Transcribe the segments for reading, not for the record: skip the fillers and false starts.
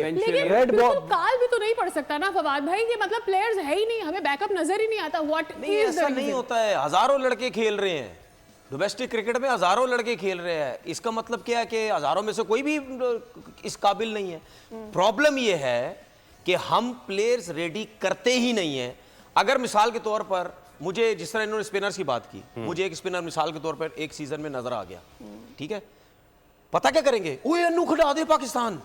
लेकिन रेड बिल्कुल काल भी तो नहीं पड़ सकता ना फवाद भाई, ये मतलब प्लेयर्स है ही नहीं, हमें बैकअप नजर ही नहीं आता। व्हाट नहीं, ऐसा नहीं होता है। हजारों लड़के खेल रहे हैं डोमेस्टिक क्रिकेट में, हजारों लड़के खेल रहे हैं। इसका मतलब क्या है कि हजारों में से कोई भी इस काबिल नहीं है। प्रॉब्लम यह है कि हम प्लेयर्स रेडी करते ही नहीं है। अगर मिसाल के तौर पर मुझे, जिस तरह इन्होंने स्पिनर्स की बात की, मुझे एक स्पिनर मिसाल के तौर पर एक सीजन में नजर आ गया, ठीक है, पता क्या करेंगे, ओए अन्नू खिला दे पाकिस्तान,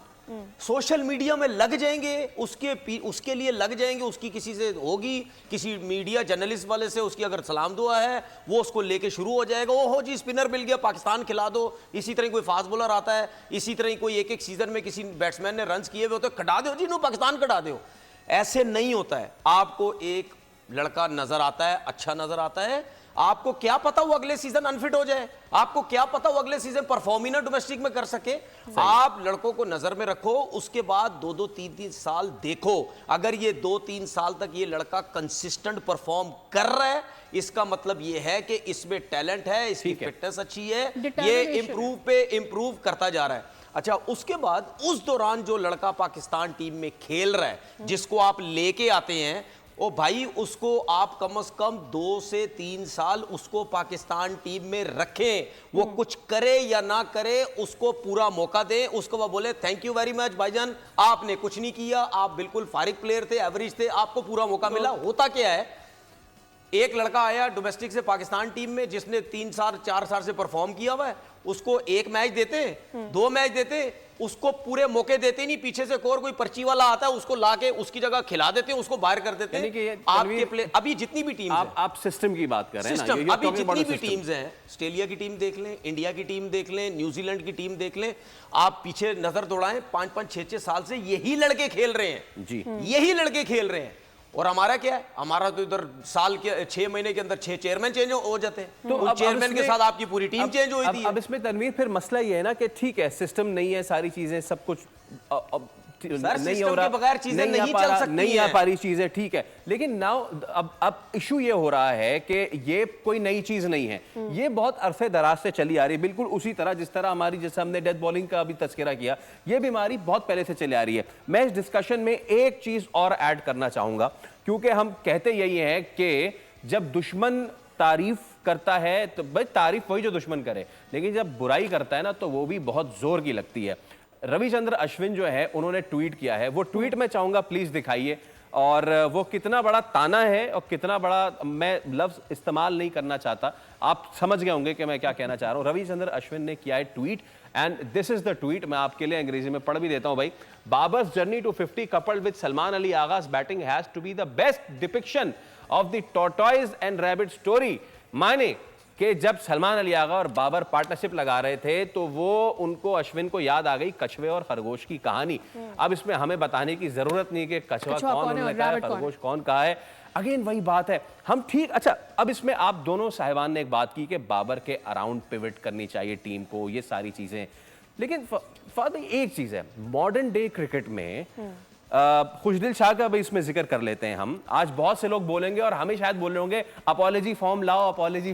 सोशल मीडिया में लग जाएंगे, उसके लिए लग जाएंगे, उसकी किसी से होगी, किसी मीडिया जर्नलिस्ट वाले से उसकी अगर सलाम दुआ है, वो उसको लेके शुरू हो जाएगा, ओ हो जी स्पिनर मिल गया, पाकिस्तान खिला दो। इसी तरह कोई फास्ट बॉलर आता है, इसी तरह कोई एक एक सीजन में किसी बैट्समैन ने रन किए हुए होते, कटा दो जी, नो पाकिस्तान कटा दो। ऐसे नहीं होता है। आपको एक लड़का नजर आता है, अच्छा नजर आता है, आपको क्या पता वो अगले सीजन अनफिट हो जाए, आपको क्या पता वो अगले सीजन परफॉर्म ही ना डोमेस्टिक में कर सके। आप लड़कों को नजर में रखो, उसके बाद 2-2, 3-3 साल देखो। अगर ये 2-3 साल तक ये लड़का कंसिस्टेंट परफॉर्म कर रहा है, इसका मतलब ये है कि इसमें टैलेंट है, इसकी फिटनेस अच्छी है, ये इंप्रूव करता जा रहा है। अच्छा, उसके बाद उस दौरान जो लड़का पाकिस्तान टीम में खेल रहा है, जिसको आप लेके आते हैं, ओ भाई, उसको आप कम से कम 2 से 3 साल उसको पाकिस्तान टीम में रखें। वो कुछ करे या ना करे, उसको पूरा मौका दें, उसको वो बोले थैंक यू वेरी मच भाईजान, आपने कुछ नहीं किया, आप बिल्कुल फारिग प्लेयर थे, एवरेज थे, आपको पूरा मौका मिला। होता क्या है, एक लड़का आया डोमेस्टिक से पाकिस्तान टीम में, जिसने 3 साल 4 साल से परफॉर्म किया हुआ है, उसको 1 मैच देते, 2 मैच देते, उसको पूरे मौके देते नहीं, पीछे से कोई पर्ची वाला आता है, उसको लाके उसकी जगह खिला देते हैं, उसको बाहर कर देते हैं। आपके प्लेयर, अभी जितनी भी टीम, आप सिस्टम की बात कर रहे हैं ना, अभी जितनी भी टीम्स हैं, ऑस्ट्रेलिया की टीम देख लें, इंडिया की टीम देख लें, न्यूजीलैंड की टीम देख लें, आप पीछे नजर दौड़ाएं, 5-5, 6-6 साल से यही लड़के खेल रहे हैं जी, यही लड़के खेल रहे हैं। और हमारा क्या है, हमारा तो इधर साल के 6 महीने के अंदर 6 चेयरमैन चेंज हो जाते हैं, तो अब चेयरमैन के साथ आपकी पूरी टीम चेंज हुई थी। अब इसमें तनवीर फिर मसला ये है ना कि ठीक है, सिस्टम नहीं है, सारी चीजें सब कुछ नहीं हो रहा, बगैर चीजें नहीं चल सकती, नहीं आ पा रही चीजें, ठीक है, लेकिन नाउ अब इशू ये हो रहा है कि ये कोई नई चीज नहीं है, ये बहुत अरसे दराज से चली आ रही है, बिल्कुल उसी तरह जिस तरह हमारी, जैसे हमने डेथ बॉलिंग का अभी तस्करा किया, ये बीमारी बहुत पहले से चली आ रही है। मैं इस डिस्कशन में एक चीज और ऐड करना चाहूंगा, क्योंकि हम कहते यही हैं कि जब दुश्मन तारीफ करता है तो भाई तारीफ वही जो दुश्मन करे, लेकिन जब बुराई करता है ना तो वो भी बहुत जोर की लगती है। रविचंद्र अश्विन जो है, उन्होंने ट्वीट किया है, वो ट्वीट मैं चाहूंगा प्लीज दिखाइए, और वो कितना बड़ा ताना है और कितना बड़ा, मैं लफ्ज इस्तेमाल नहीं करना चाहता, आप समझ गए होंगे कि मैं क्या कहना चाह रहा हूं। रविचंद्र अश्विन ने किया है tweet, and this is the tweet, मैं आपके लिए अंग्रेजी में पढ़ भी देता हूं भाई। Babar's journey to 50 coupled with Salman Ali Agha's batting has to be the best depiction of the tortoise and rabbit story. माने कि जब सलमान अली आगा और बाबर पार्टनरशिप लगा रहे थे तो वो उनको, अश्विन को याद आ गई कछुए और खरगोश की कहानी। अब इसमें हमें बताने की जरूरत नहीं कि कछुआ कौन उन्होंने कहा है, खरगोश कौन कहा है, अगेन वही बात है, हम ठीक। अच्छा, अब इसमें आप दोनों साहिबान ने एक बात की कि बाबर के अराउंड पिवट करनी चाहिए टीम को, ये सारी चीजें, लेकिन फाद एक चीज है, मॉडर्न डे क्रिकेट में खुशदिल शाह का भी इसमें जिक्र कर लेते हैं हम। आज बहुत से लोग बोलेंगे और हमें शायद बोल रहे होंगे अपॉलॉजी फॉर्म लाओ, अपॉलॉजी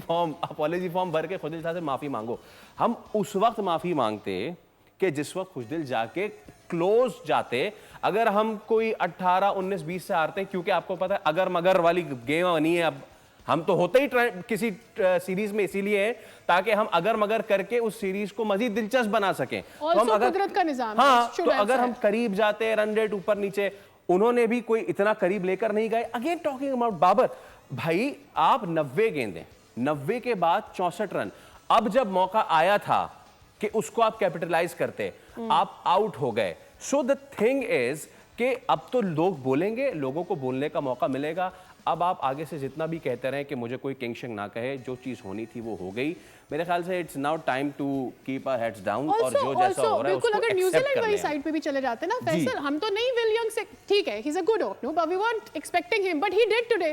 फॉर्म भर के खुशदिल शाह से माफी मांगो। हम उस वक्त माफी मांगते कि जिस वक्त खुशदिल जाके क्लोज जाते, अगर हम कोई 18, 19, 20 से हारते हैं, क्योंकि आपको पता है अगर मगर वाली गेम बनी है, अब हम तो होते ही किसी सीरीज में इसीलिए है ताकि हम अगर मगर करके उस सीरीज को मजीद दिलचस्प बना सकें। तो हम अगर कुदरत का निजाम, हाँ, तो अगर हम करीब जाते, रन रेट ऊपर नीचे, उन्होंने भी कोई इतना करीब लेकर नहीं गए। अगेन टॉकिंग अबाउट बाबर, भाई आप 90 गेंदें, 90 के बाद 64 रन, अब जब मौका आया था कि उसको आप कैपिटलाइज करते, आप आउट हो गए। सो द थिंग इज कि अब तो लोग बोलेंगे, लोगों को बोलने का मौका मिलेगा। अब आप आगे से जितना भी कहते रहे कि मुझे कोई किंगशिंग ना कहे, जो चीज होनी थी वो हो गई। मेरे ख्याल से it's now time to keep our heads down, और जो जैसा हो रहा है उसको अगर न्यूजीलैंड वाली साइड पे भी चले जाते ना फैसल, हम तो नहीं विल यंग से, ठीक है he is a good opener but we weren't expecting him, but he did today.